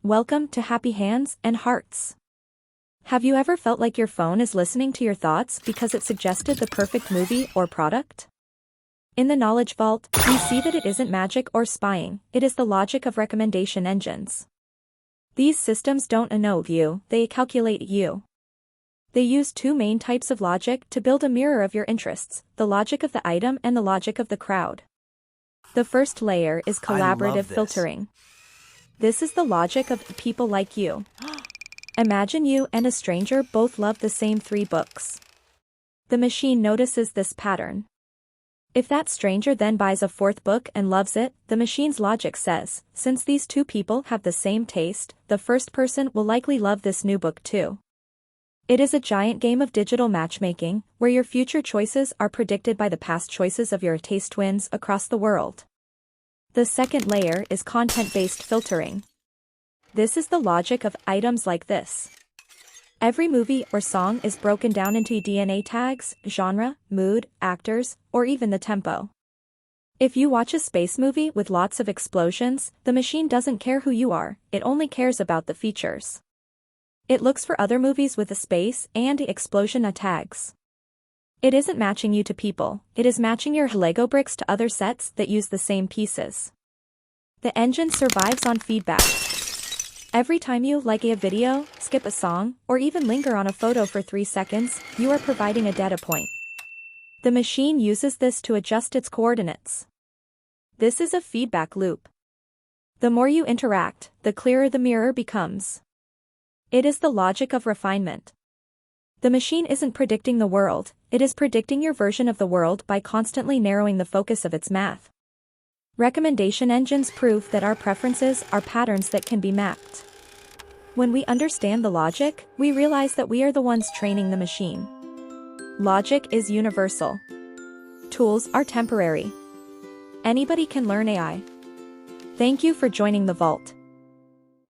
Welcome to Happy Hands and Hearts. Have you ever felt like your phone is listening to your thoughts because it suggested the perfect movie or product? In the Knowledge Vault, we see that it isn't magic or spying, it is the logic of recommendation engines. These systems don't know you, they calculate you. They use two main types of logic to build a mirror of your interests, the logic of the item and the logic of the crowd. The first layer is collaborative filtering. This is the logic of people like you. Imagine you and a stranger both love the same 3 books. The machine notices this pattern. If that stranger then buys a 4th book and loves it, the machine's logic says, since these 2 people have the same taste, the first person will likely love this new book too. It is a giant game of digital matchmaking, where your future choices are predicted by the past choices of your taste twins across the world. The second layer is content-based filtering. This is the logic of items like this. Every movie or song is broken down into DNA tags, genre, mood, actors, or even the tempo. If you watch a space movie with lots of explosions, the machine doesn't care who you are, it only cares about the features. It looks for other movies with a space and explosion tags. It isn't matching you to people, it is matching your Lego bricks to other sets that use the same pieces. The engine survives on feedback. Every time you like a video, skip a song, or even linger on a photo for 3 seconds, you are providing a data point. The machine uses this to adjust its coordinates. This is a feedback loop. The more you interact, the clearer the mirror becomes. It is the logic of refinement. The machine isn't predicting the world, it is predicting your version of the world by constantly narrowing the focus of its math. Recommendation engines prove that our preferences are patterns that can be mapped. When we understand the logic, we realize that we are the ones training the machine. Logic is universal. Tools are temporary. Anybody can learn AI. Thank you for joining the Vault.